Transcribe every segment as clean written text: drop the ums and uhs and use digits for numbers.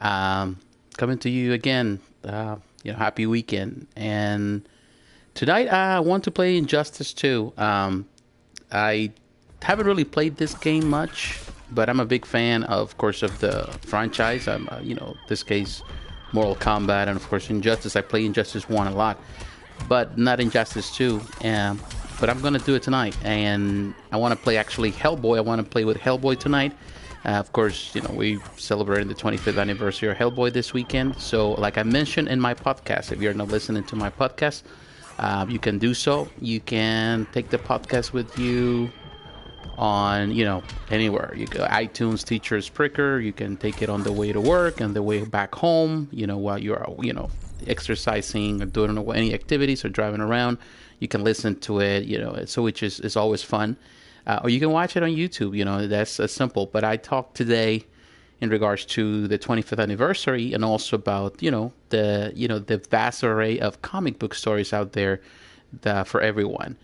Um, Coming to you again. Happy weekend. And tonight I want to play Injustice 2. I haven't really played this game much, but I'm a big fan, of course, of the franchise. This case, Mortal Kombat, and of course Injustice. I play Injustice 1 a lot, but not Injustice 2. But I'm gonna do it tonight, and I want to play actually Hellboy. I want to play with Hellboy tonight. Of course, we celebrated the 25th anniversary of Hellboy this weekend. So, like I mentioned in my podcast, if you're not listening to my podcast, you can do so. You can take the podcast with you on, anywhere. You go iTunes, Teacher's Pricker. You can take it on the way to work and the way back home, while you're, exercising or doing any activities or driving around. You can listen to it, so which is always fun. Or you can watch it on YouTube, that's simple. But I talked today in regards to the 25th anniversary and also about, the vast array of comic book stories out there for everyone.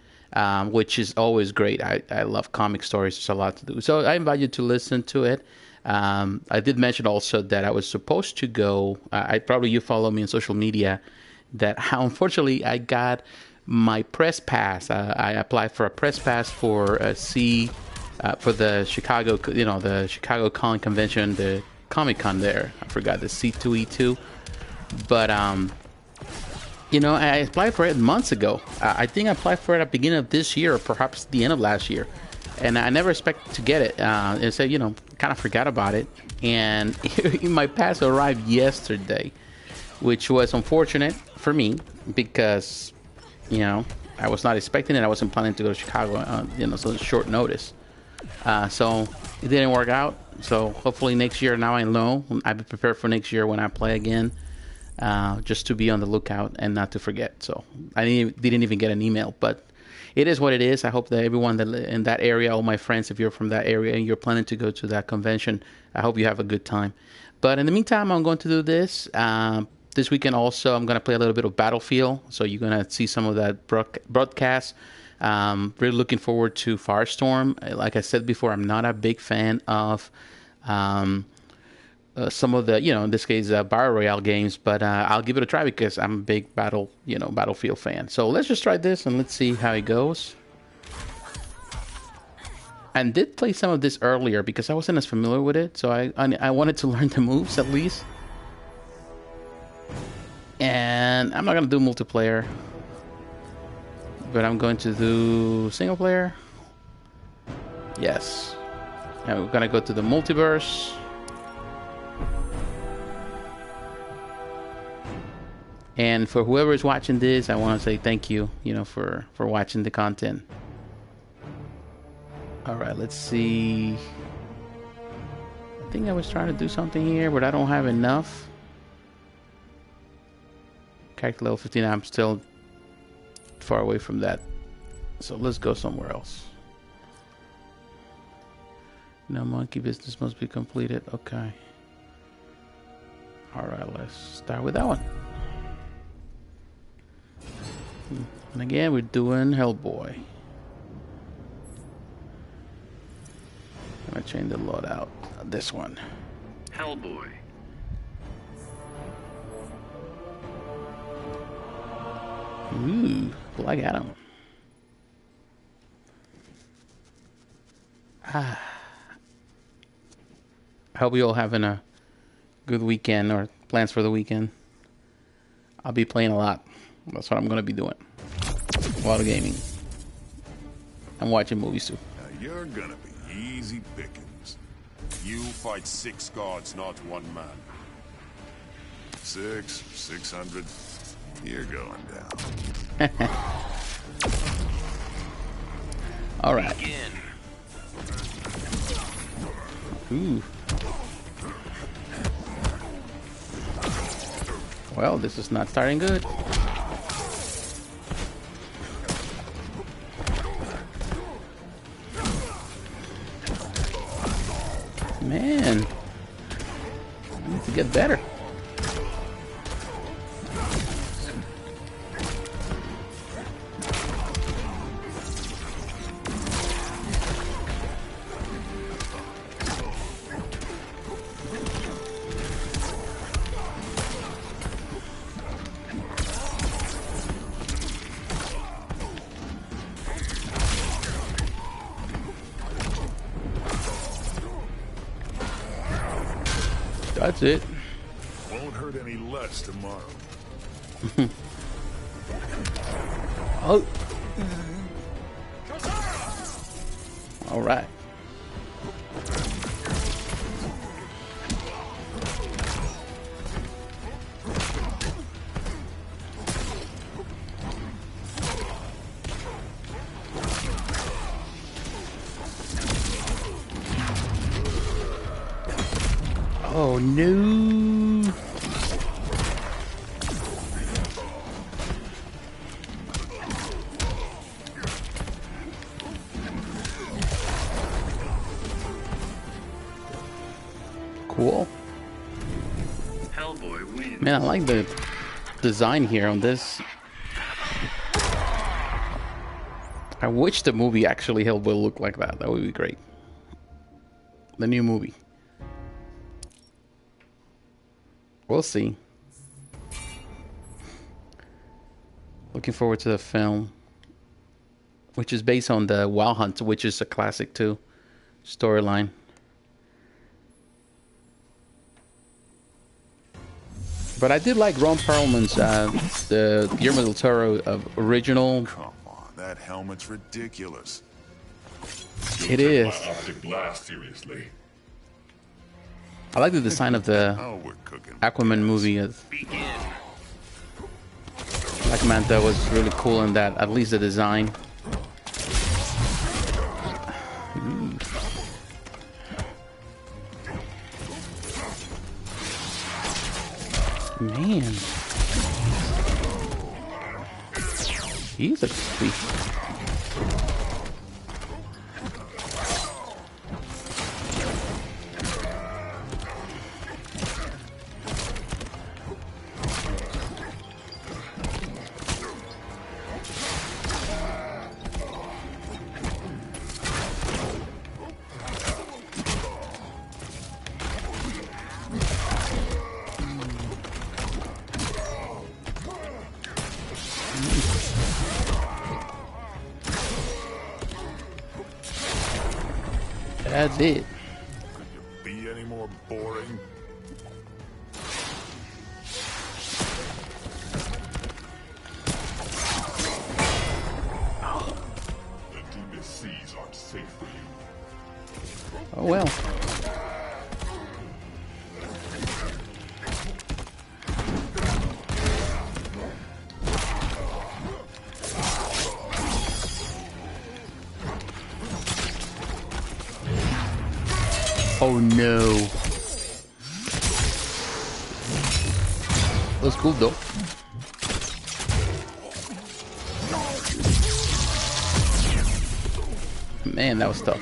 Which is always great. I love comic stories. There's a lot to do. So I invite you to listen to it. I did mention also that I was supposed to go. You follow me on social media. That how unfortunately I got my press pass. I applied for a press pass for for the Chicago, the Chicago Con Convention, the Comic Con there. I forgot the C2E2, but I applied for it months ago. I think I applied for it at the beginning of this year, or perhaps the end of last year. And I never expected to get it. And so, kind of forgot about it. And my pass arrived yesterday, which was unfortunate for me because, I was not expecting it. I wasn't planning to go to Chicago, so short notice. So it didn't work out. So hopefully next year, now I know. I'll be prepared for next year when I play again. Just to be on the lookout and not to forget. So I didn't even get an email, but it is what it is. I hope that everyone that in that area, all my friends, if you're from that area and you're planning to go to that convention, I hope you have a good time. But in the meantime, I'm going to do this. This weekend also, I'm going to play a little bit of Battlefield. So you're going to see some of that broadcast. Really looking forward to Firestorm. Like I said before, I'm not a big fan of some of the, in this case, Battle Royale games, but I'll give it a try because I'm a big Battlefield fan. So let's just try this and let's see how it goes. And did play some of this earlier because I wasn't as familiar with it, so I wanted to learn the moves at least. And I'm not gonna do multiplayer, but I'm going to do single player. Yes, and we're gonna go to the multiverse. And for whoever is watching this, I want to say thank you, for watching the content. All right, let's see. I think I was trying to do something here, but I don't have enough. Character level 15, I'm still far away from that. So let's go somewhere else. No monkey business must be completed. Okay. All right, let's start with that one. And again, we're doing Hellboy. I'm gonna change the loadout. This one. Hellboy. Ooh, Black Adam. I hope you all having a good weekend or plans for the weekend. I'll be playing a lot. That's what I'm going to be doing. A lot of gaming. I'm watching movies too. Now you're going to be easy pickings. You fight 6 gods, not 1 man. 600. You're going down. All right. Begin. Ooh. Well, this is not starting good. Man, I need to get better. That's it. Won't hurt any less tomorrow. Oh. All right. Oh no. Cool. Hellboy wins. Man, I like the design here on this. I wish the movie actually Hellboy looked like that. That would be great. The new movie. We'll see. Looking forward to the film, which is based on the Wild Hunt, which is a classic too, storyline. But I did like Ron Perlman's, the Guillermo del Toro original. Come on, that helmet's ridiculous. It is. My optic blast seriously. I like the design of the Oh, we're cooking. Aquaman movie. Begin. Black Manta was really cool in that, at least the design. Man. He's a beast. That's it. Could you be any more boring? The deepest seas aren't safe for you. Oh well. Oh no. That's cool though. Man, that was tough.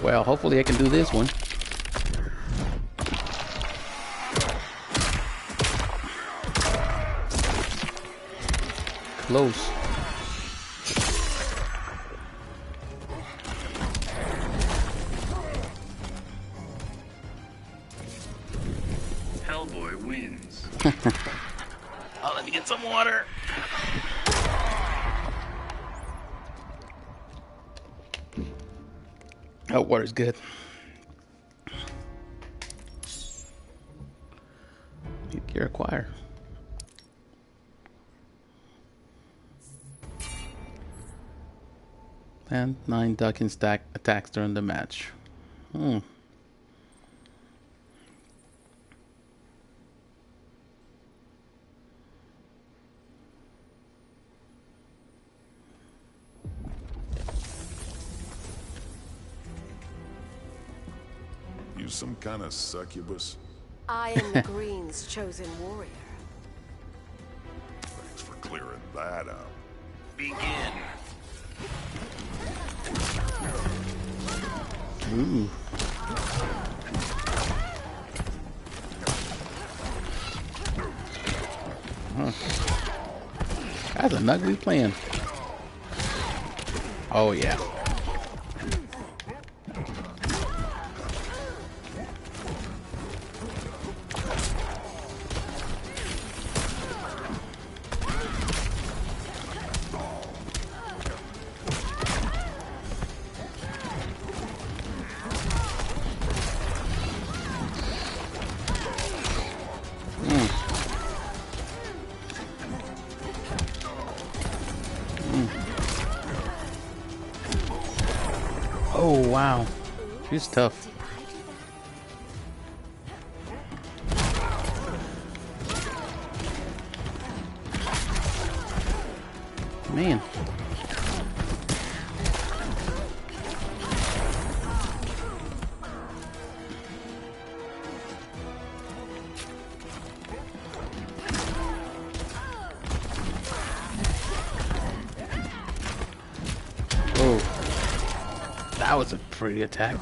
Well, hopefully I can do this one. Close. Hellboy wins. Oh, let me get some water. Oh, water's good. Gear acquire. And 9 duck and stack attacks during the match. You some kind of succubus? I am the Green's chosen warrior. Thanks for clearing that up. Begin. Ooh. Huh. That's an ugly plan. Oh yeah. Oh, wow. She's tough. Man. Oh. That was a pretty attack.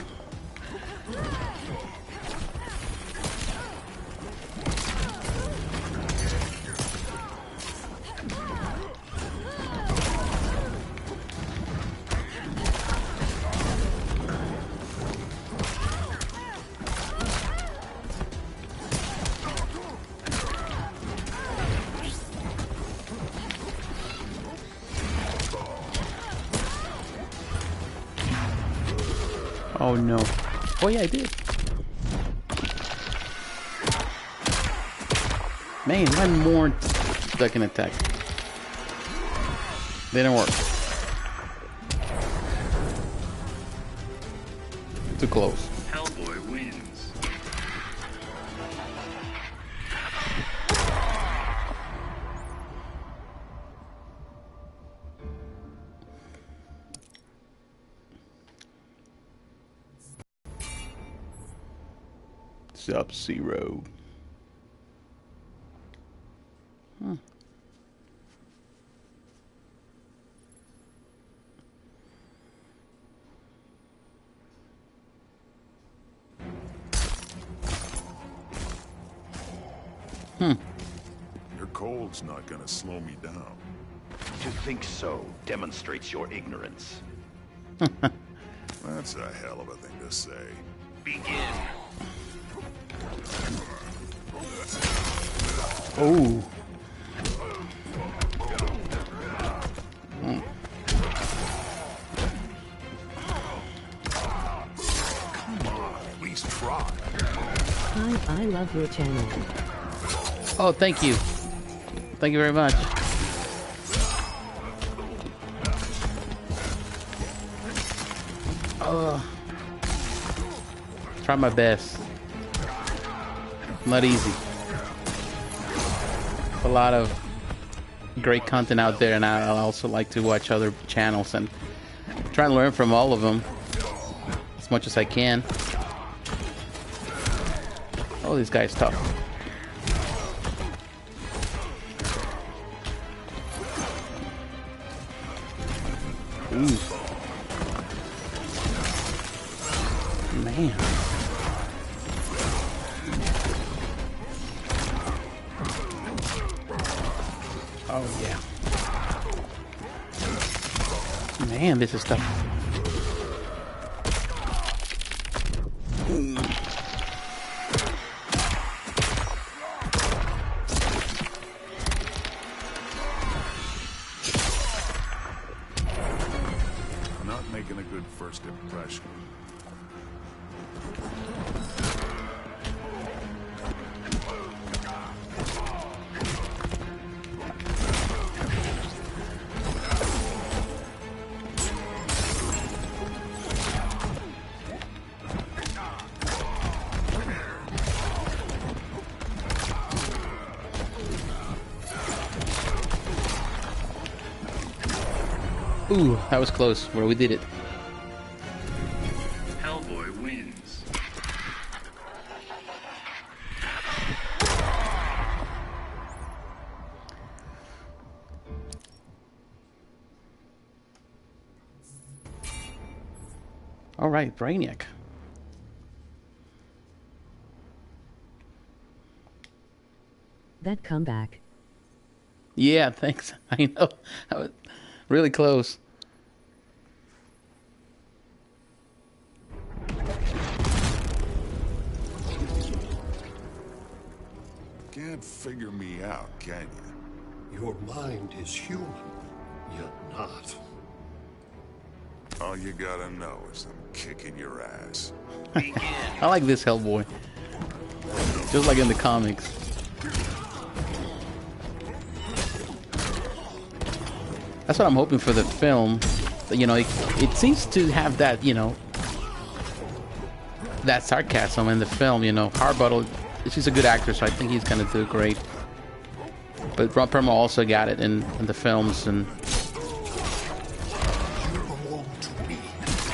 Oh no. Oh yeah, I did. Man, one more second attack. Didn't work. Too close. Hellboy wins. Sub-Zero. Your cold's not gonna slow me down. To think so demonstrates your ignorance. That's a hell of a thing to say. Begin. Oh. Come on, at least try. Hi, I love your channel. Oh, thank you. Thank you very much. Try my best. Not easy. A lot of great content out there, and I also like to watch other channels and try and learn from all of them as much as I can. Oh, this guy's tough. Ooh. Man. Oh, yeah. Man, this is tough. Not making a good first impression. Ooh, that was close. Where we did it. Hellboy wins. All right, Brainiac. That comeback. Yeah, thanks. I know. I was really close. Can't figure me out, can you? Your mind is human, yet not. All you gotta know is I'm kicking your ass. I like this Hellboy. Just like in the comics. That's what I'm hoping for the film. You know, it seems to have that, you know, that sarcasm in the film. You know, Harbottle, she's a good actor, so I think he's gonna do great. But Ron Perlman also got it in the films, and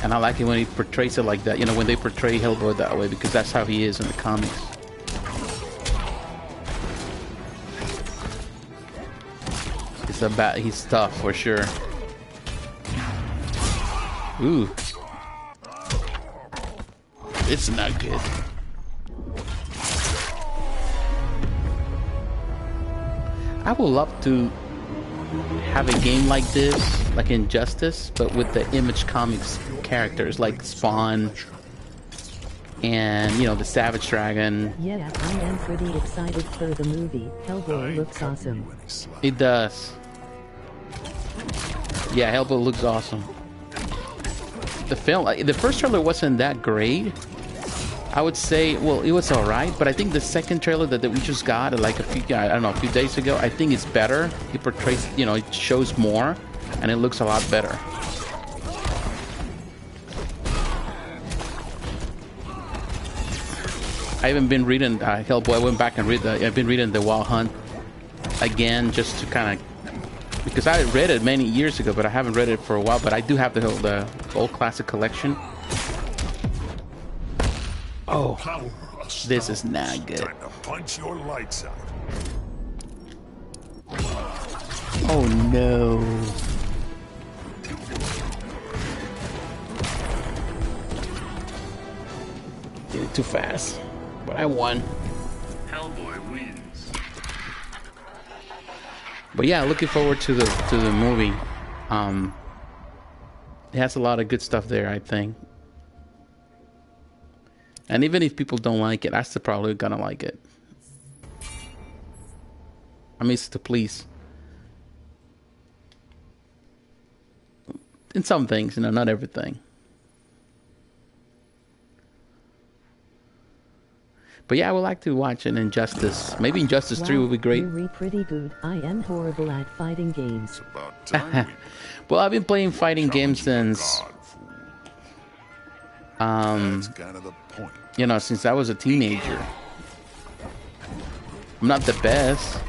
I like it when he portrays it like that. You know, when they portray Hellboy that way, because that's how he is in the comics. He's tough for sure. Ooh. It's not good. I would love to have a game like this, like Injustice, but with the Image Comics characters like Spawn and, you know, the Savage Dragon. Yeah, I am pretty excited for the movie. Hellboy looks awesome. It does. Yeah, Hellboy looks awesome. The film, the first trailer wasn't that great. I would say, well, it was alright, but I think the second trailer that we just got, like a few days ago, I think it's better. It portrays, you know, it shows more, and it looks a lot better. I haven't been reading Hellboy. I went back and I've been reading The Wild Hunt again, just to kind of, because I read it many years ago, but I haven't read it for a while. But I do have the old classic collection. Oh, this is not good. Time to punch your lights out. Oh no. Did it too fast. But I won. Hellboy wins. But yeah, looking forward to the movie. It has a lot of good stuff there, I think. And even if people don't like it, I'm still probably gonna like it. I mean, it's to please. In some things, you know, not everything. But yeah, I would like to watch an Injustice. Maybe Injustice 3 would be great. You're pretty good. I am horrible at fighting games. About time we Well, I've been playing fighting games challenge since, God, that's kind of the point. you know, since I was a teenager. I'm not the best.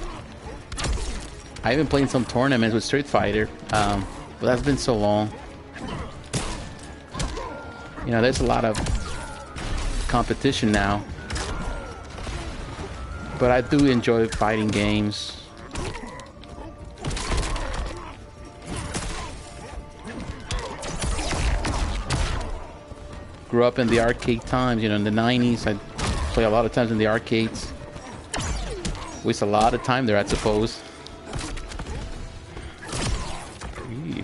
I've been playing some tournaments with Street Fighter, but that's been so long. You know, there's a lot of competition now. But I do enjoy fighting games. Grew up in the arcade times, you know, in the 90s. I play a lot of times in the arcades. Waste a lot of time there, I suppose. Eee.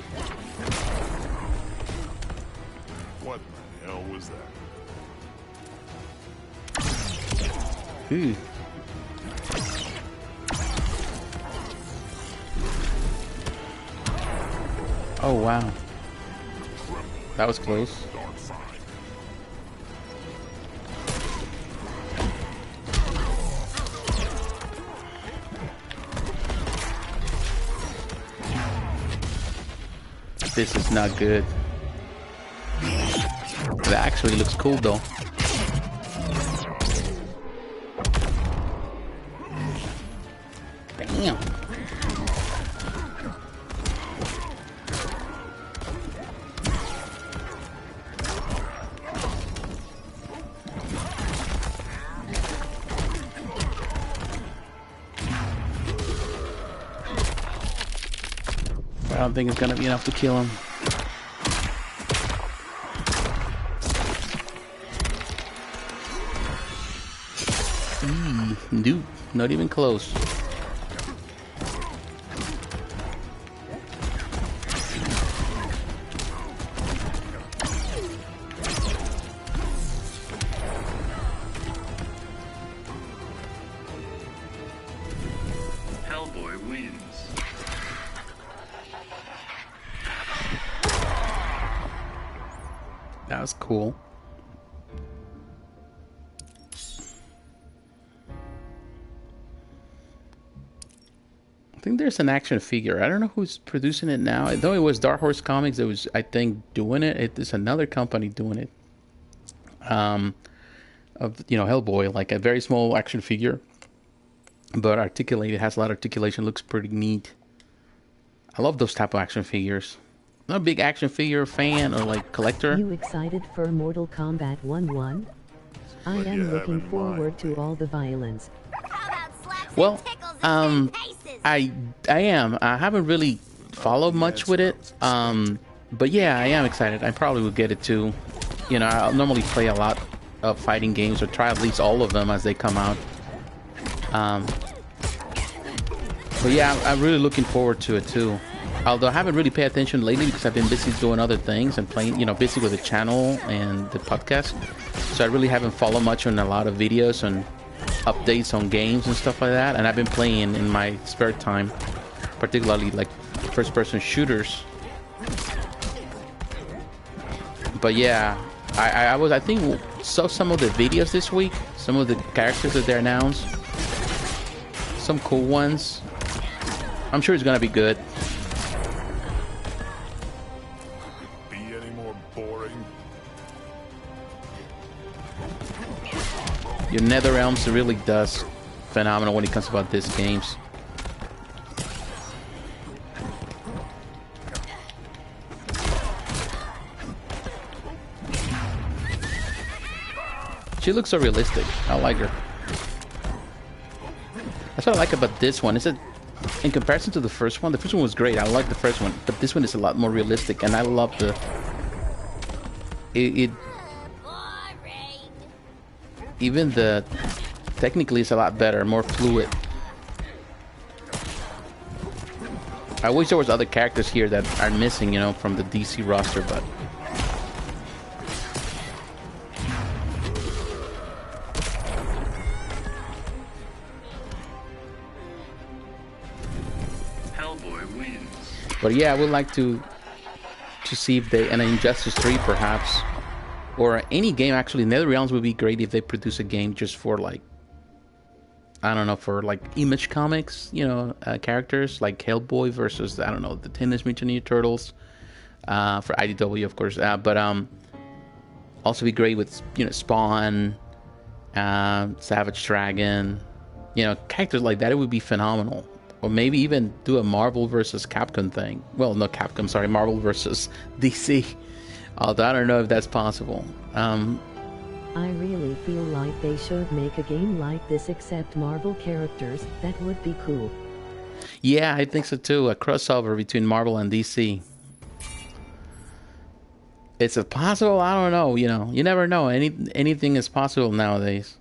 What the hell was that? Ooh. Oh wow. That was close. Darkseid. This is not good. That actually looks cool though. Damn. I don't think it's gonna be enough to kill him. Nope, not even close. Hellboy wins. That was cool. I think there's an action figure. I don't know who's producing it now. Though it was Dark Horse Comics that was, I think, doing it. It's another company doing it. of Hellboy, like a very small action figure, but articulated, has a lot of articulation, looks pretty neat. I love those type of action figures. I'm not a big action figure fan or like collector. You excited for Mortal Kombat 1-1? I What do you am have looking in forward mind? to all the violence. Well, I am. I haven't really followed much with it. But yeah, I am excited. I probably will get it too. I'll normally play a lot of fighting games, or try at least all of them as they come out. But yeah, I'm really looking forward to it too. Although I haven't really paid attention lately because I've been busy doing other things and playing, busy with the channel and the podcast. So I really haven't followed much on a lot of videos and updates on games and stuff like that. And I've been playing in my spare time, particularly like first-person shooters. But yeah, I think saw some of the videos this week, some of the characters that they announced, some cool ones. I'm sure it's gonna be good. Be any more boring? Your NetherRealms really does phenomenal when it comes about these games. She looks so realistic. I like her. That's what I like about this one. Is it in comparison to the first one? The first one was great. I like the first one, but this one is a lot more realistic, and I love even the technically it's a lot better, more fluid. I wish there was other characters here that are missing, from the DC roster, but Hellboy wins. But yeah, I would like to see if they, and Injustice 3 perhaps, or any game actually. NetherRealms would be great if they produce a game just for like, I don't know, for like Image Comics, characters like Hellboy versus, I don't know, the Teenage Mutant Ninja Turtles, for IDW of course, but also be great with Spawn, Savage Dragon, characters like that. It would be phenomenal. Or maybe even do a Marvel versus Capcom thing. Well, no, Capcom, sorry, Marvel versus DC. Although I don't know if that's possible. I really feel like they should make a game like this except Marvel characters. That would be cool. Yeah, I think so too. A crossover between Marvel and DC. It's possible. I don't know. You never know. Anything is possible nowadays.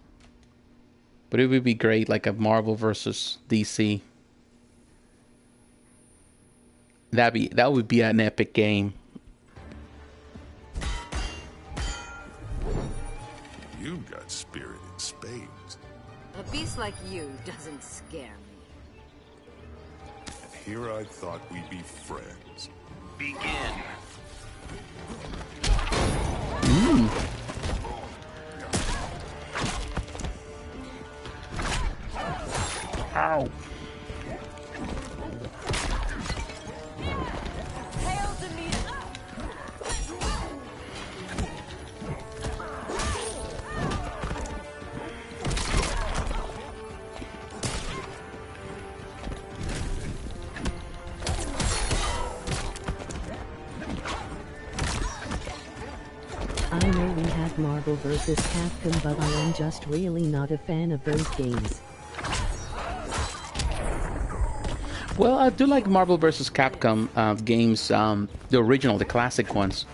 But it would be great, like a Marvel versus DC. That would be an epic game. You've got spirit in spades. A beast like you doesn't scare me. And here I thought we'd be friends. Begin. Ow. I know we have Marvel vs. Capcom, but I am just really not a fan of those games. Well, I do like Marvel vs. Capcom games, the original, the classic ones.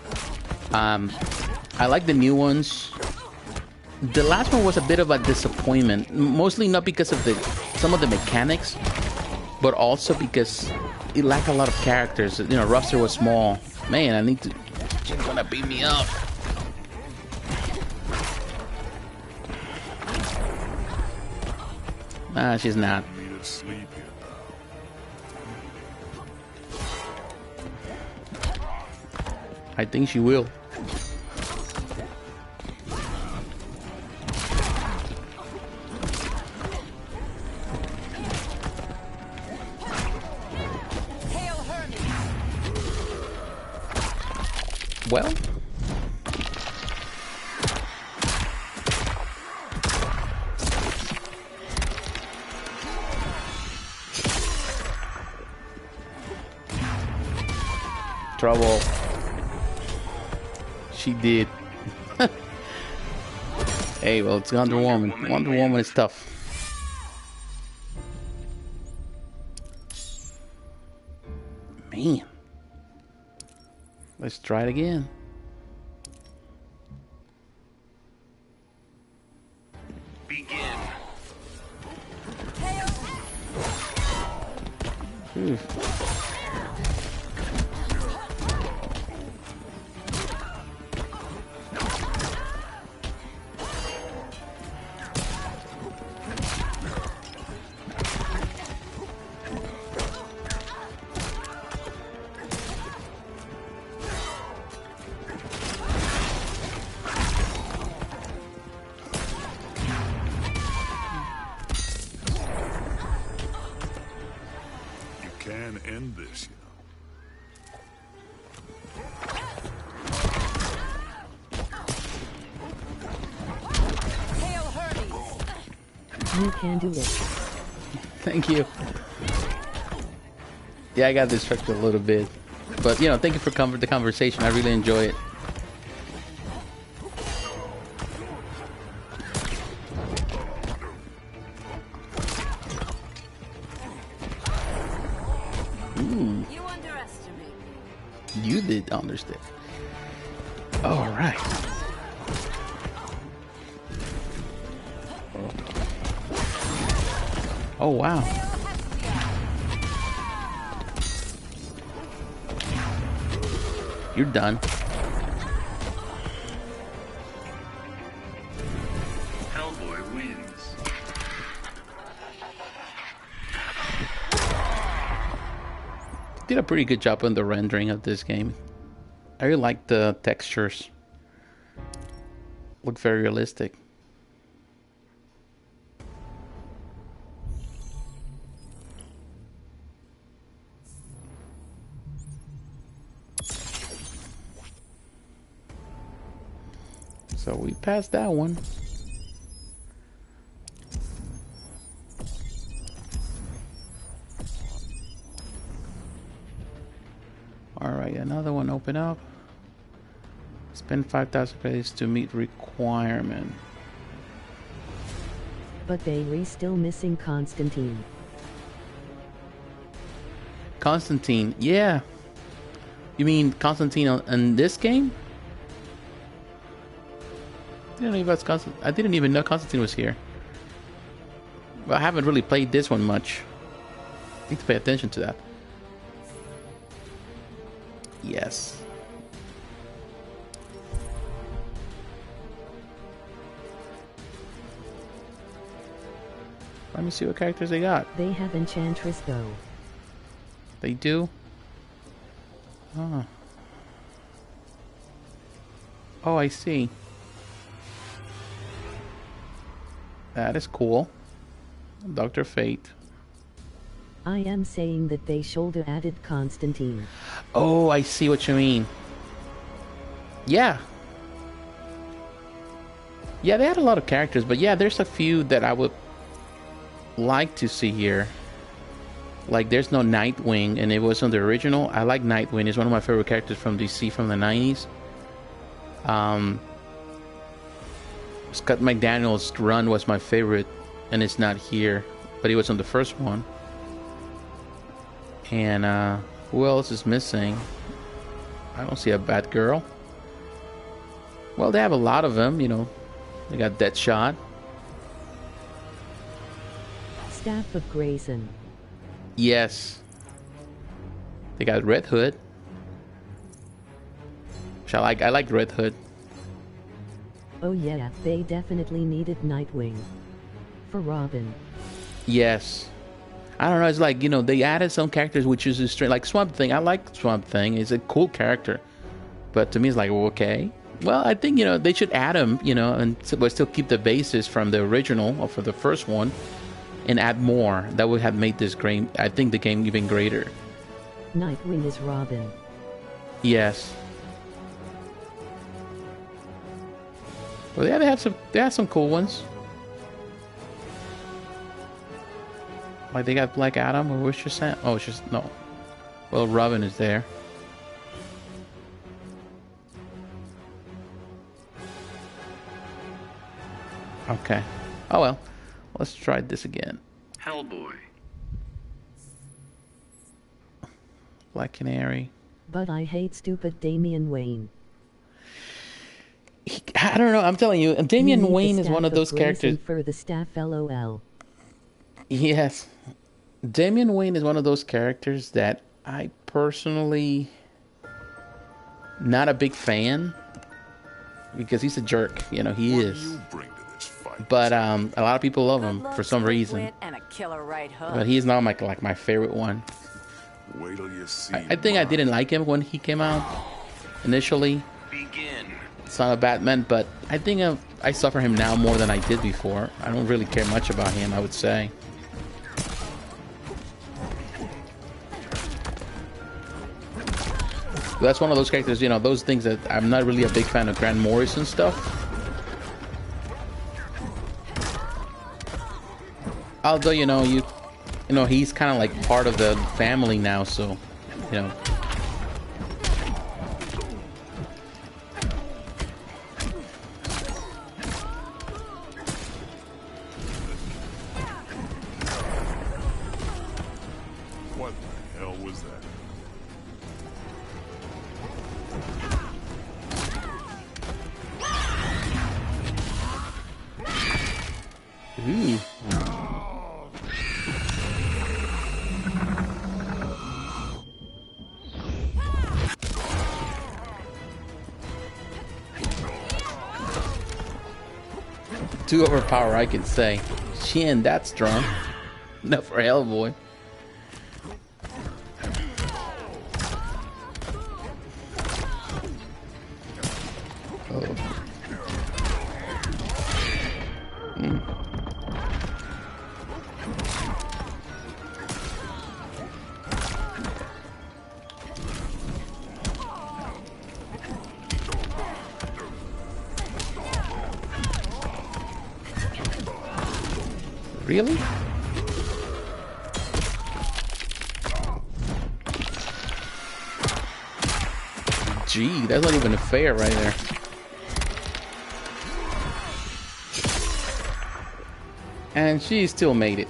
I like the new ones. The last one was a bit of a disappointment, mostly not because of some of the mechanics, but also because it lacked a lot of characters. Roster was small. Man, I need to. She's gonna beat me up. Nah, she's not. Me to sleep here. I think she will. Well, trouble. She did. Hey, well, it's Wonder Woman. Wonder Woman is tough. Man. Let's try it again. Begin. Ooh. Can end this, You can do it. Thank you. Yeah, I got distracted a little bit. But, you know, thank you for the conversation. I really enjoy it. Ooh. You underestimate me. You did understand. All right. Oh, wow. You're done. Hellboy wins. Did a pretty good job on the rendering of this game. I really like the textures. Look very realistic. So we passed that one. Alright, another one open up. Spend 5,000 credits to meet requirement. But they still missing Constantine. Constantine, yeah. You mean Constantine in this game? I didn't even know Constantine was here. Well, I haven't really played this one much. I need to pay attention to that. Yes. Let me see what characters they got. They have Enchantress though. They do? Oh. Oh, I see. That is cool. Dr. Fate. I am saying that they should have added Constantine. Oh, I see what you mean. Yeah. Yeah, they had a lot of characters, but yeah, there's a few that I would like to see here. Like, there's no Nightwing, and it was on the original. I like Nightwing. It's one of my favorite characters from DC from the 90s. Scott McDaniel's run was my favorite, and it's not here, but he was on the first one. And who else is missing? I don't see a Batgirl. Well, they have a lot of them, you know. They got Deadshot. Staff of Grayson. Yes. They got Red Hood. Which I like Red Hood. Oh yeah, they definitely needed Nightwing. For Robin. Yes. I don't know, it's like, you know, they added some characters which is strange. Like Swamp Thing. I like Swamp Thing. He's a cool character. But to me, it's like, well, okay. Well, I think, you know, they should add him, you know, but still keep the basis from the original or for the first one and add more. That would have made this great, I think, the game even greater. Nightwing is Robin. Yes. Well, yeah, they have some cool ones. Like, they got Black Adam, or what's your saying? Oh, it's just, no. Well, Robin is there. Okay. Oh well. Let's try this again. Hellboy. Black Canary. But I hate stupid Damian Wayne. I don't know. I'm telling you, You Damian need the Wayne is staff one of those grace characters. and for the staff, LOL. Yes. Damian Wayne is one of those characters that I personally not a big fan because he's a jerk. You know, he What do is. you bring to this fight? But a lot of people love him for some reason. And a killer right hook. But he's not like my favorite one. Wait till you see. I think I didn't like him when he came out initially. Begin. Son of Batman, but I think I suffer him now more than I did before. I don't really care much about him, I would say. That's one of those characters, you know, those things that I'm not really a big fan of Grant Morrison stuff. Although, you know, he's kind of like part of the family now, so, you know. What the hell was that? Ooh. Too overpowered, I could say. She ain't that strong. Not for Hellboy. Oh. Really? Gee, that's not even fair right there. And she still made it.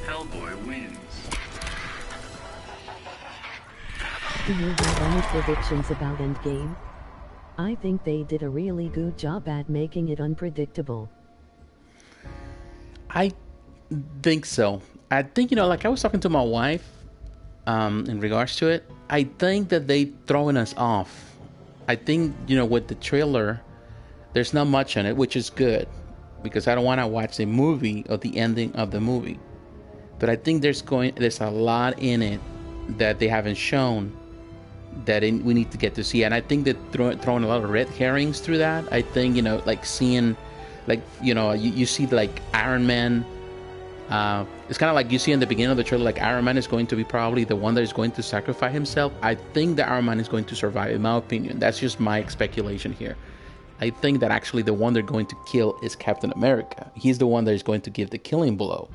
Hellboy wins. Do you have any predictions about Endgame? I think they did a really good job at making it unpredictable. I think so. I think, you know, like I was talking to my wife in regards to it. I think that they throwing us off. I think, you know, with the trailer, there's not much in it, which is good because I don't want to watch the movie or the ending of the movie. But I think there's a lot in it that they haven't shown that we need to get to see. And I think that throwing a lot of red herrings through that. I think, you know, like seeing, like, you know, you see like Iron Man. It's kind of like you see in the beginning of the trailer, like Iron Man is going to be probably the one that is going to sacrifice himself. I think that Iron Man is going to survive, in my opinion. That's just my speculation here. I think that actually the one they're going to kill is Captain America. He's the one that is going to give the killing blow,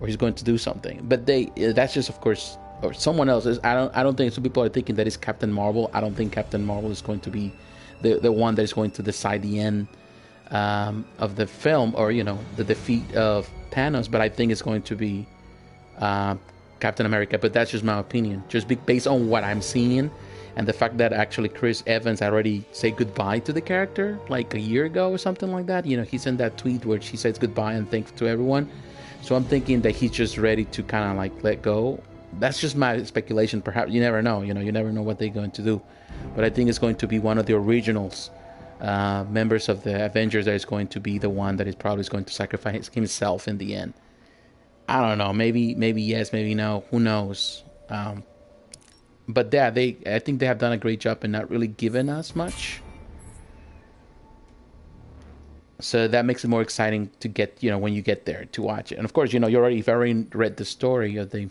or he's going to do something. But that's just, of course, or someone else. I don't think some people are thinking that it's Captain Marvel. I don't think Captain Marvel is going to be the one that is going to decide the end of the film, or, you know, the defeat of Thanos. But I think it's going to be Captain America. But that's just my opinion, just based on what I'm seeing and the fact that actually Chris Evans already said goodbye to the character like a year ago or something like that. You know, he sent that tweet where she says goodbye and thanks to everyone. So I'm thinking that he's just ready to kind of like let go. That's just my speculation. Perhaps, you never know. You know, you never know what they're going to do. But I think it's going to be one of the originals members of the Avengers that is going to be the one that is probably going to sacrifice himself in the end. I don't know. Maybe yes, maybe no. Who knows? But yeah, I think they have done a great job in not really giving us much. So that makes it more exciting to get, you know, when you get there to watch it. And of course, you know, if you already read the story of the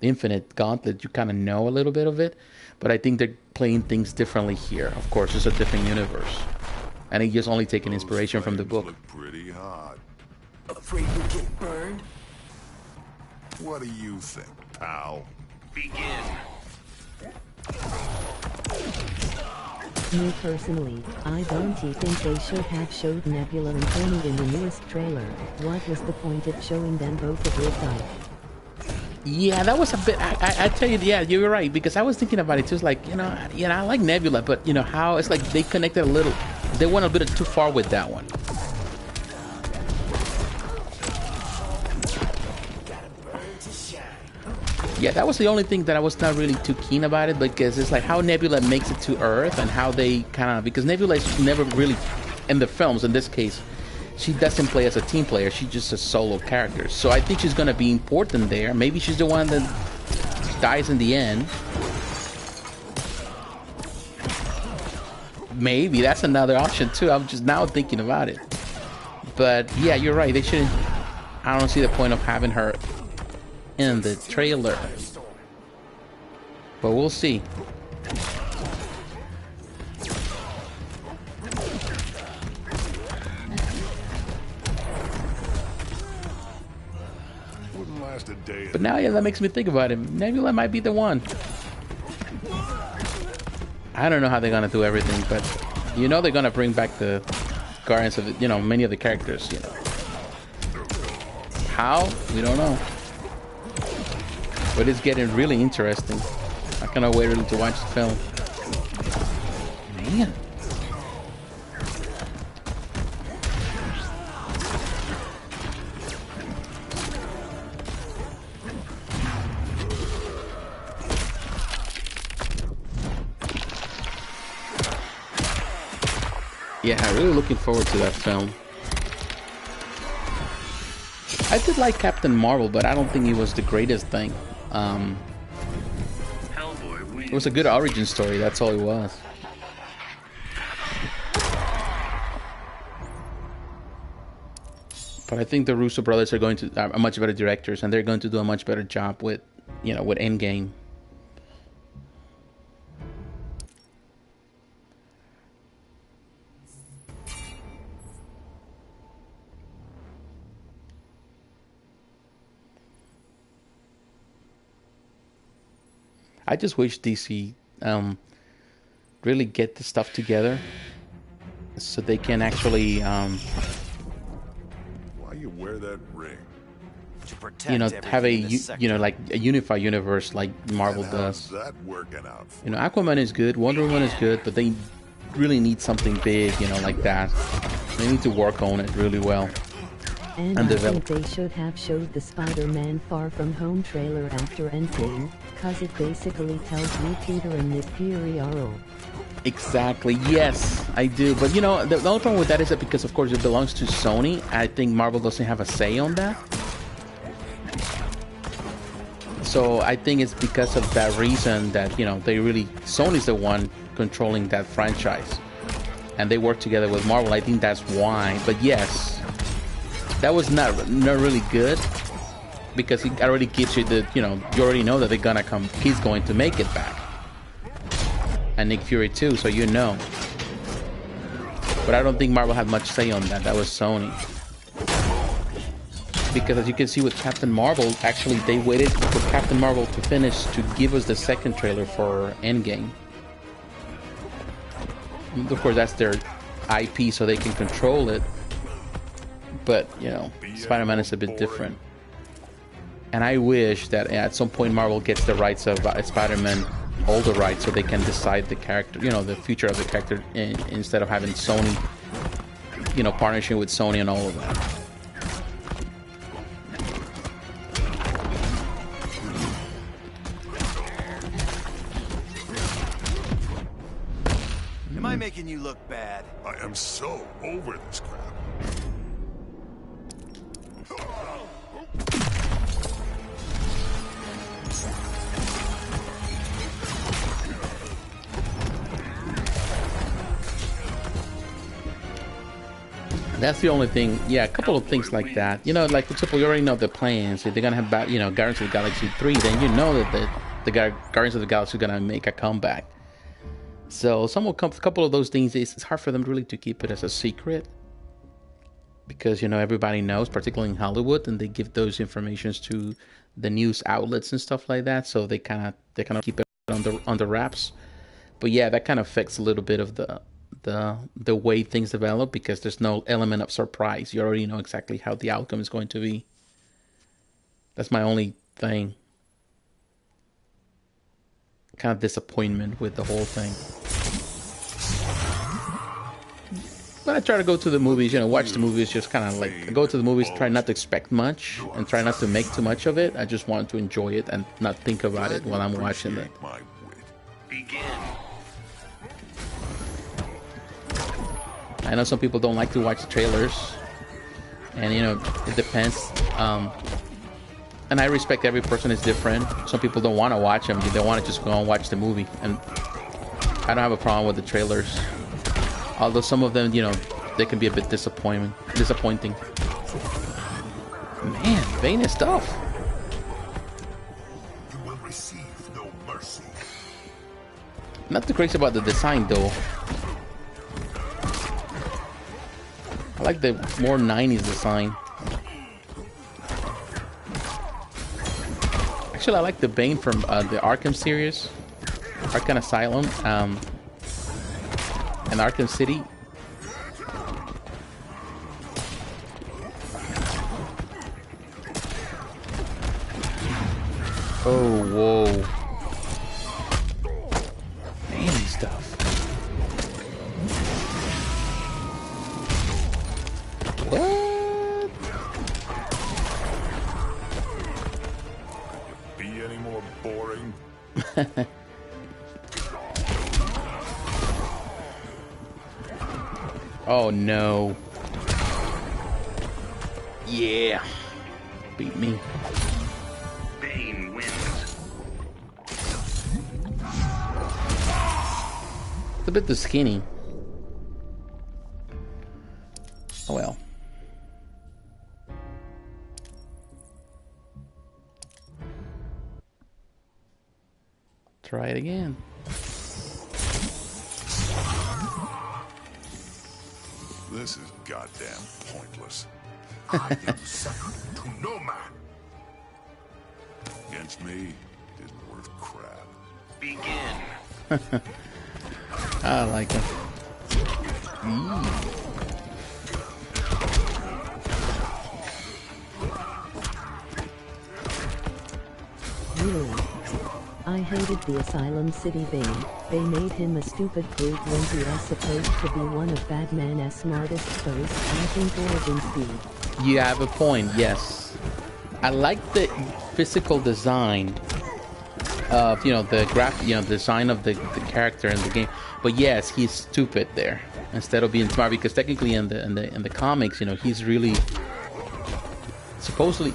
Infinite Gauntlet, you kind of know a little bit of it. But I think they're playing things differently here. Of course, it's a different universe. And it just only taking inspiration from the book. Look pretty hot. Afraid we get burned? What do you think, pal? Begin. Me personally, I don't think they should have showed Nebula and Tony in the newest trailer. What was the point of showing them both at real time? Yeah, that was a bit. I tell you, yeah, you're right, because I was thinking about it too. It's like, I like Nebula, but how it's like they connected a little. They went a bit too far with that one. Yeah, that was the only thing that I was not really too keen about it, because it's like how Nebula makes it to Earth and how they kind of, because Nebula is never really in the films. In this case, she doesn't play as a team player. She's just a solo character. So I think she's going to be important there. Maybe she's the one that dies in the end. Maybe that's another option too. I'm just now thinking about it. But yeah, you're right. They shouldn't. I don't see the point of having her in the trailer. But we'll see. But now, yeah, that makes me think about it. Nebula might be the one. I don't know how they're gonna do everything, but they're gonna bring back the Guardians of many of the characters. How? We don't know. But it's getting really interesting. I cannot wait really to watch the film. Man. Yeah, I'm really looking forward to that film. I did like Captain Marvel, but I don't think it was the greatest thing. It was a good origin story, that's all it was. But I think the Russo brothers are going to are much better directors, and they're going to do a much better job with, with Endgame. I just wish DC really get the stuff together so they can actually why you wear that ring? To protect have a like a unified universe like Marvel does. That working out for Aquaman is good, Wonder Woman is good, but they really need something big, like that. They need to work on it really well. And I think they should have showed the Spider-Man Far From Home trailer after Endgame, cause it basically tells me Peter and Nick Fury are old. Exactly, yes, I do. But the only problem with that is that because of course it belongs to Sony, I think Marvel doesn't have a say on that. So I think it's because of that reason that, Sony's the one controlling that franchise. And they work together with Marvel. I think that's why. But yes, that was not really good, because it already gives you the, you already know that they're gonna come, he's going to make it back. And Nick Fury too, so But I don't think Marvel had much say on that. That was Sony. Because as you can see with Captain Marvel, actually they waited for Captain Marvel to finish to give us the second trailer for Endgame. Of course, that's their IP, so they can control it. But, Spider-Man is a bit different. And I wish that at some point Marvel gets the rights of Spider-Man, all the rights, so they can decide the character, the future of the character, instead of having Sony, partnership with Sony and all of that. Am I making you look bad? I am so over this crap. That's the only thing. Yeah, a couple of things like that. Like for example, you already know the plans. If they're gonna have, Guardians of the Galaxy 3, then you know that the Guardians of the Galaxy are gonna make a comeback. So a couple of those things, it's hard for them really to keep it as a secret, because everybody knows, particularly in Hollywood, and they give those informations to the news outlets and stuff like that. So they kind of keep it under wraps. But yeah, that kind of affects a little bit of the way things develop, because there's no element of surprise. You already know exactly how the outcome is going to be. That's my only thing. Kind of disappointment with the whole thing. When I try to go to the movies, watch the movies, just kind of like I go to the movies, try not to expect much and try not to make too much of it. I just want to enjoy it and not think about it while I'm watching it. Begin. I know some people don't like to watch the trailers, and it depends. And I respect every person is different. Some people don't want to watch them; they want to just go and watch the movie. And I don't have a problem with the trailers. Although some of them, they can be a bit disappointing. Man, Bane is tough. You will receive no mercy. Not too crazy about the design, though. I like the more 90s design. Actually, I like the Bane from the Arkham series. Arkham Asylum. And Arkham City. Oh, whoa. Man, he's tough. What? Be any more boring? Oh no. Yeah. Beat me. Bane wins. It's a bit too skinny. Oh well. Try it again. This is goddamn pointless. I am second to no man. Against me, it isn't worth crap. Begin. I like it. Really? I hated the Asylum City Bane. They made him a stupid brute when he was supposed to be one of Batman's smartest foes. I think Origin Speed. You have a point, yes. I like the physical design of, the graphic, design of the character in the game. But yes, he's stupid there instead of being smart, because technically in the comics, he's really supposedly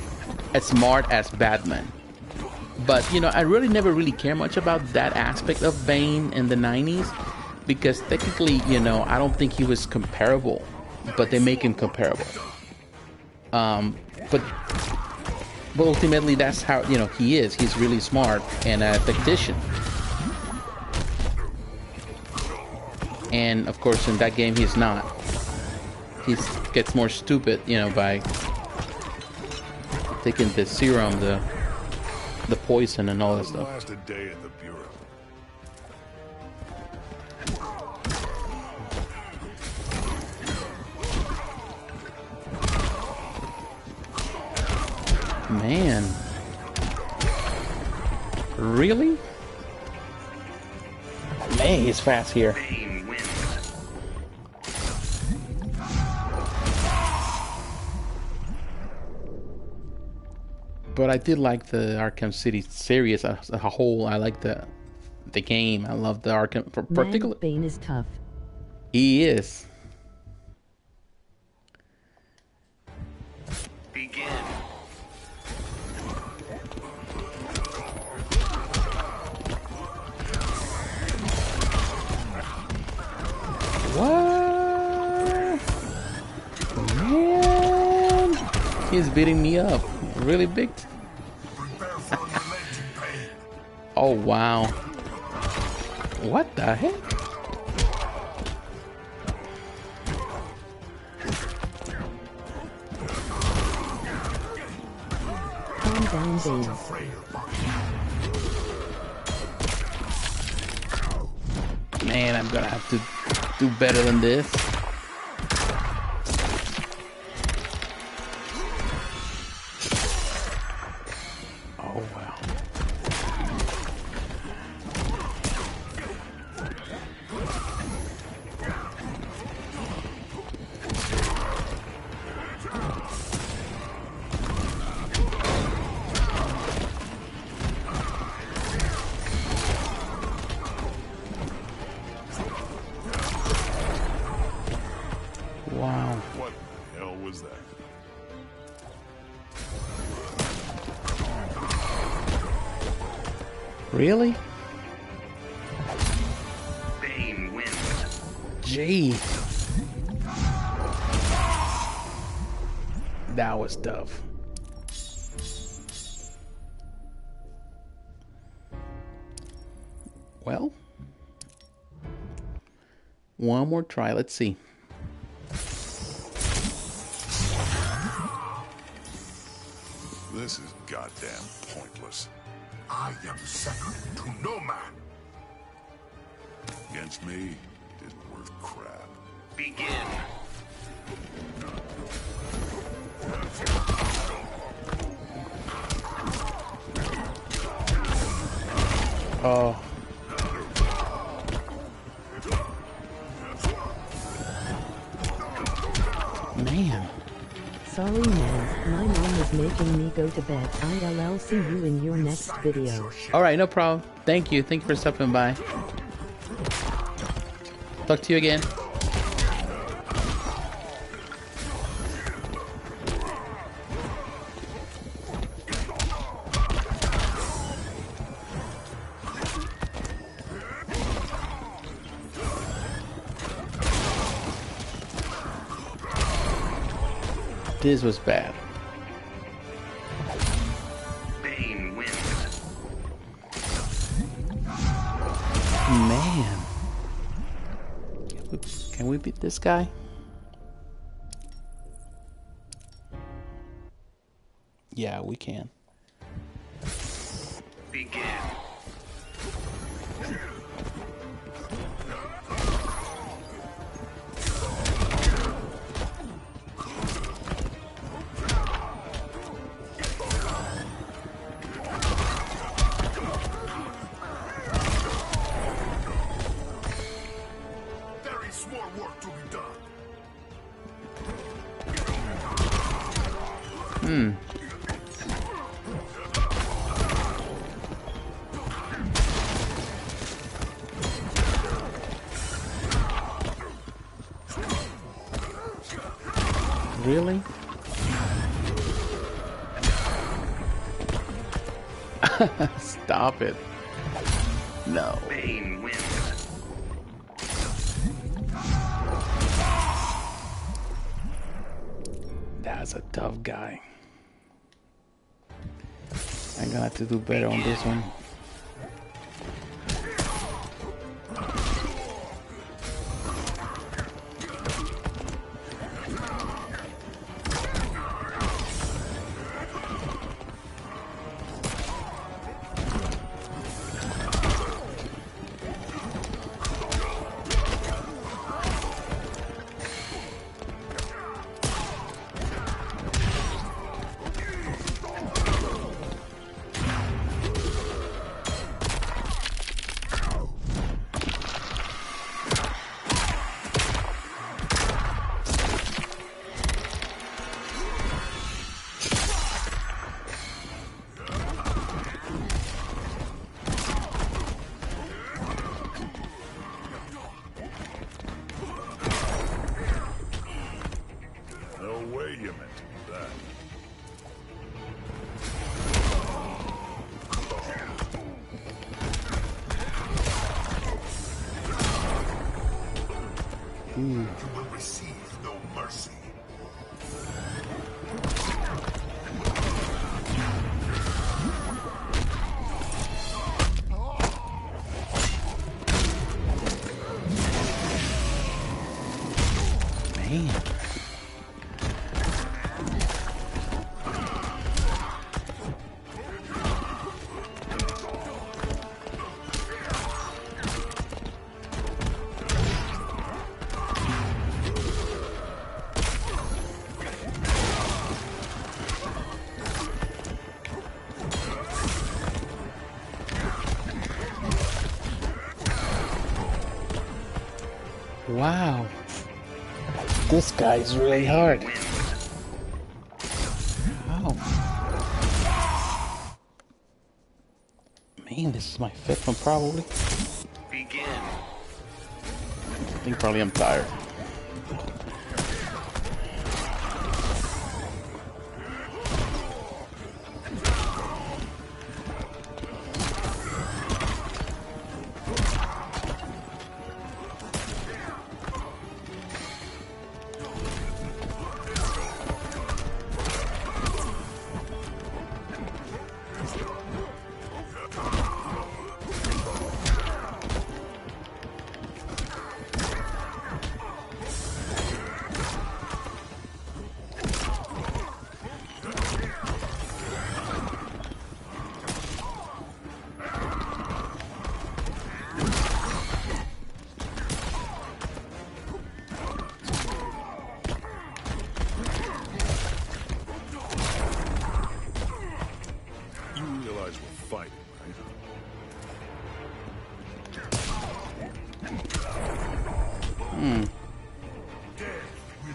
as smart as Batman. But I really never really care much about that aspect of Bane in the 90s, because technically, I don't think he was comparable, but they make him comparable. But ultimately, that's how he is. He's really smart and a tactician. And of course, in that game, he's not. He gets more stupid, by taking the serum, the poison, and all that stuff. Last a day at the bureau. Man. Really? Man, he's fast here. Bane wins. But I did like the Arkham City series as a whole. I like the game. I love the Arkham, particularly. Bane is tough. He is. Begin. What? Man, he's beating me up really big. Oh wow. What the heck? Calm down, Bane. Man, I'm gonna have to do better than this. Oh, wow. Wow. What the hell was that? Really? Bane wins. Gee. That was tough. Well, one more try. Let's see. This is goddamn pointless. I am second to no man. Against me, it isn't worth crap. Begin. Oh. Man. Sorry man, my mom is making me go to bed. I'll see you in your next video. Alright, no problem. Thank you. Thank you for stopping by. Talk to you again. This was bad. Bane wins. Man. Can we beat this guy? Yeah, we can. Begin. There is more work to be done. Really? Stop it. No. Bane wins. That's a tough guy. I'm gonna have to do better on this one. No way you meant to do that. You will receive no mercy. Man. Wow. This guy's really hard. Wow. Man, this is my fifth one probably. Begin. I think probably I'm tired.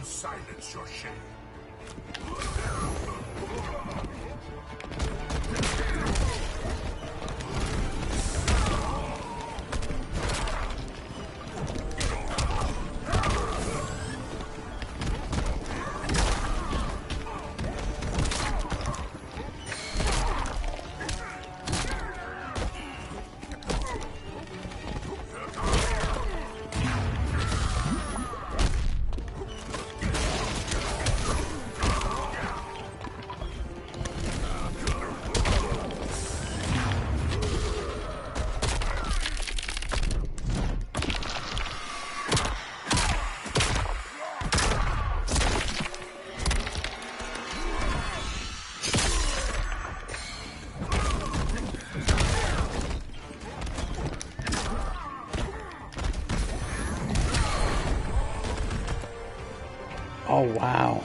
Silence your shame. Oh wow.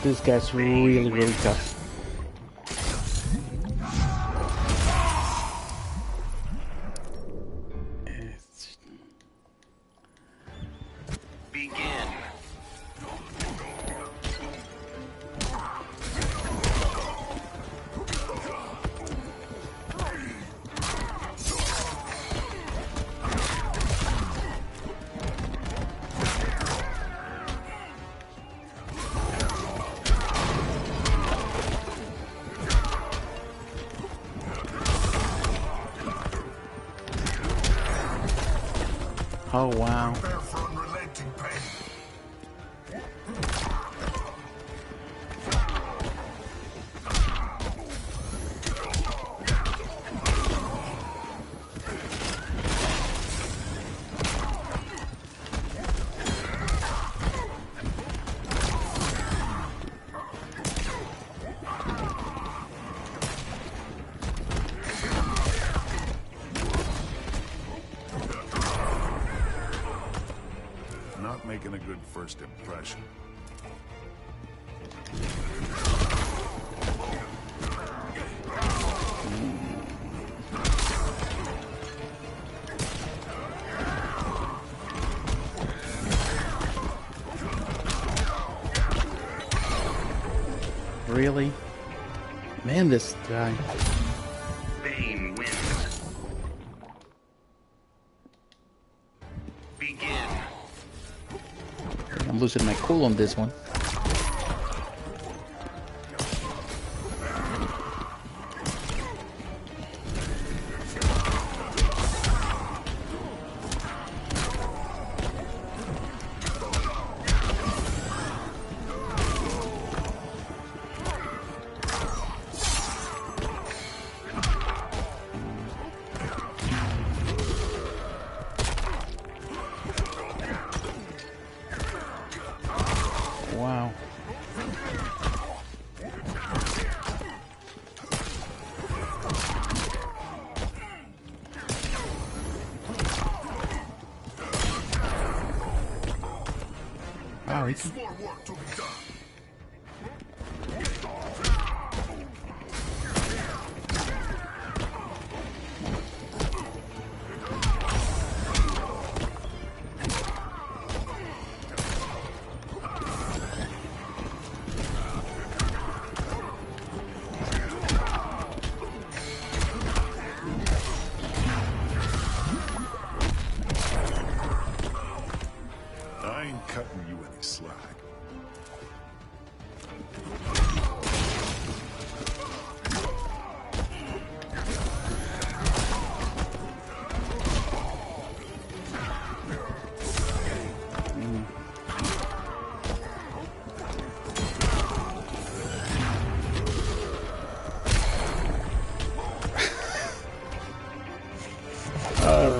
This guy's really, really tough. Begin. Oh wow. Prepare for unrelenting pain. Not making a good first impression. Really? Man, this guy. Bane wins. Begin. I'm losing my cool on this one. Wow. Wow, he can... More work to be done.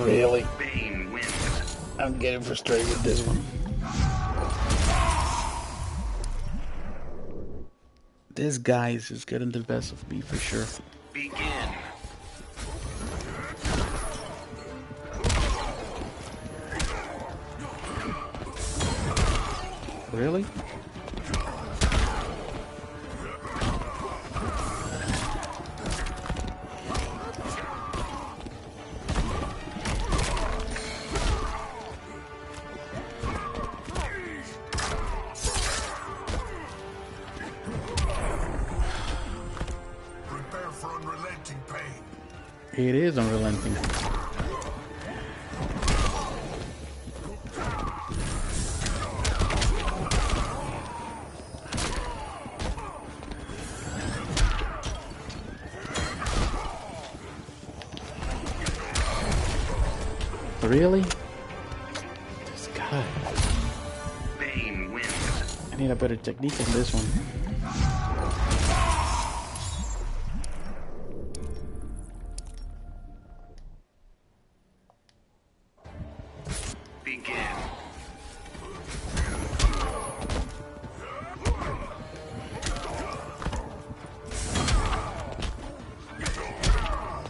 Really? Bane wins. I'm getting frustrated with this one. This guy is just getting the best of me for sure. Begin. Really? Prepare for unrelenting pain. It is unrelenting. Really? This guy. Bane wins. I need a better technique on this one. Begin.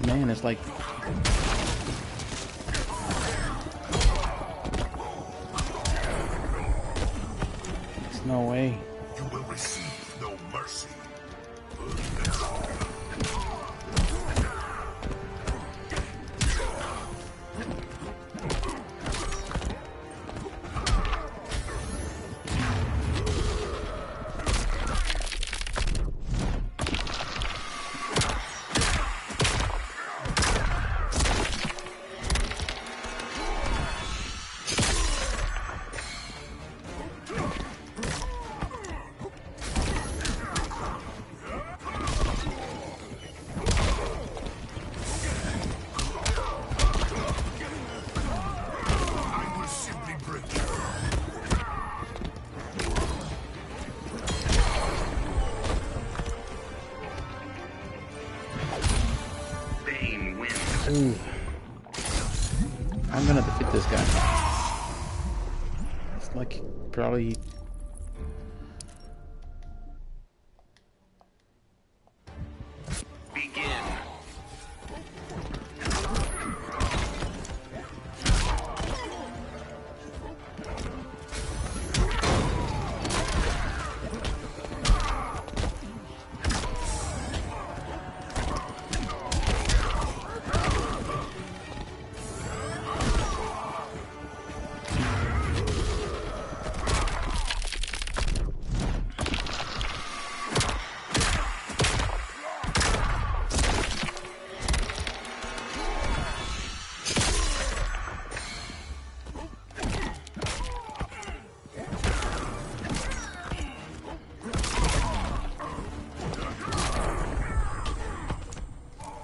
Man, it's like... There's no way. You will receive no mercy. I will simply break you. Bane wins. Ooh. I'm gonna defeat this guy. It's like probably... Begin.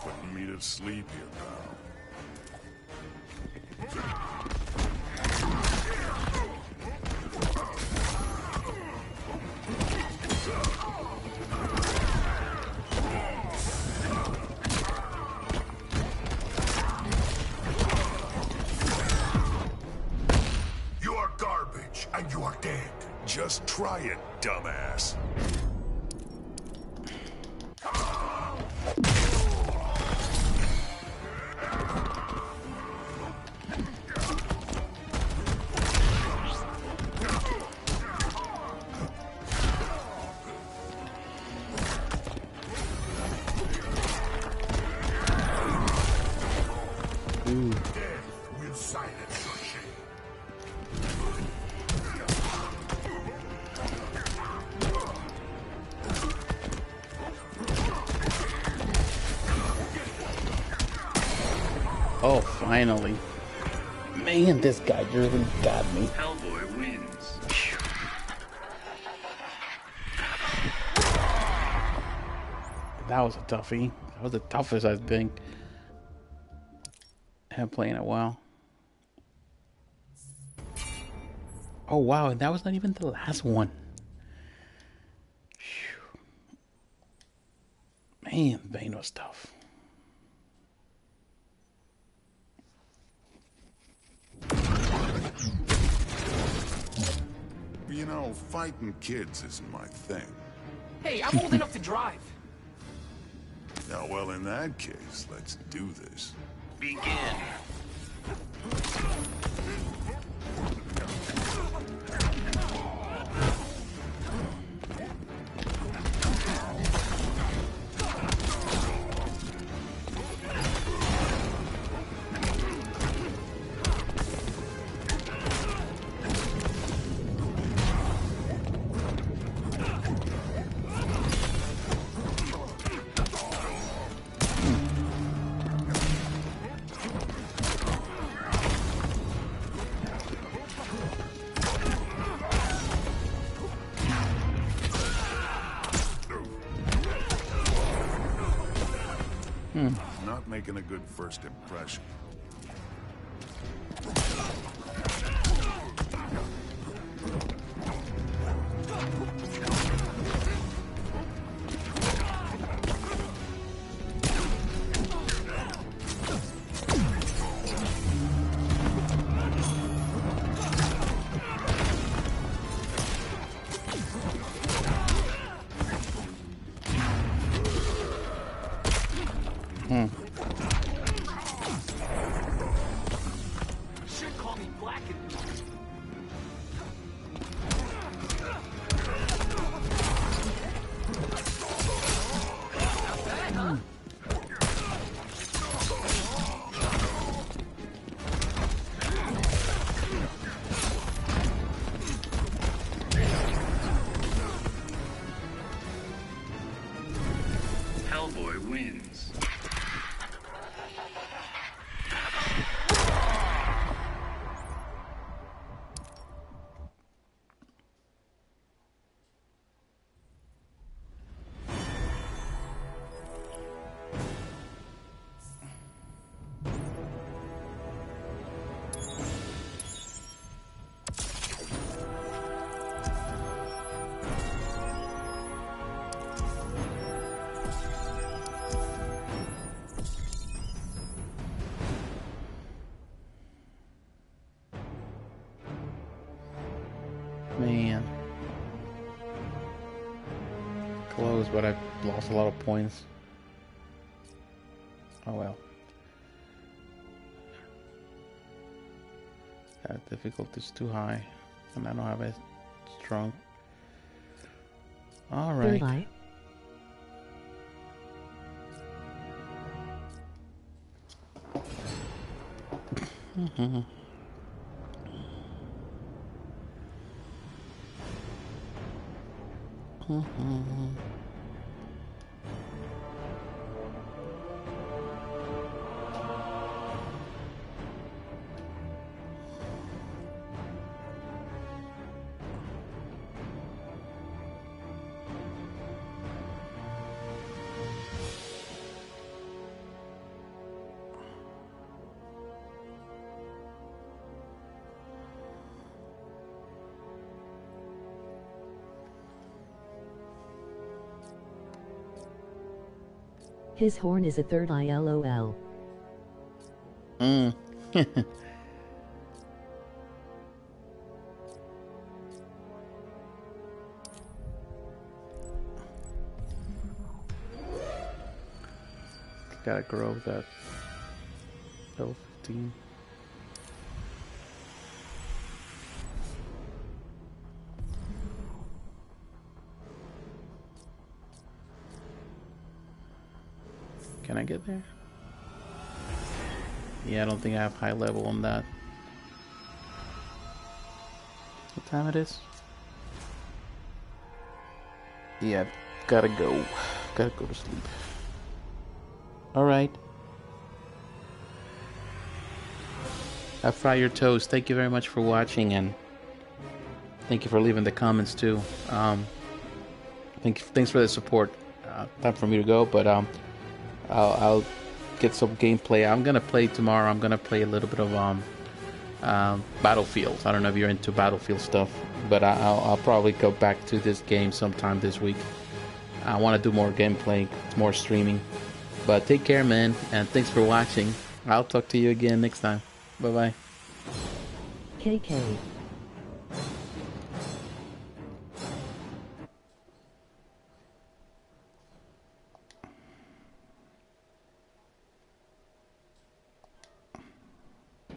Putting me to sleep here, pal. You are garbage, and you are dead. Just try it, dumbass. Death will silence your shame. Oh, finally. Man, this guy really got me. Hellboy wins. That was a toughie. That was the toughest I think I have played in a while. Oh wow, and that was not even the last one. Phew. Man, Bane was tough. You know, fighting kids isn't my thing. Hey, I'm old enough to drive. Now, well, in that case, let's do this. Begin. Not making a good first impression. Should call me Black Canary. Hellboy wins. Man. Close, but I lost a lot of points. Oh well. That difficulty is too high. And I don't have it strong. Alright. Goodbye. His horn is a third eye, LOL. Gotta grow that level 15. Can I get there? Yeah, I don't think I have high level on that. What time it is? Yeah, gotta go. Gotta go to sleep. Alright. I fry your toast. Thank you very much for watching, and thank you for leaving the comments too. Thanks for the support. Time for me to go, but I'll get some gameplay. I'm gonna play tomorrow. I'm gonna play a little bit of Battlefield. I don't know if you're into Battlefield stuff, but I'll probably go back to this game sometime this week. I want to do more gameplay, more streaming. But take care, man, and thanks for watching. I'll talk to you again next time. Bye bye. KK.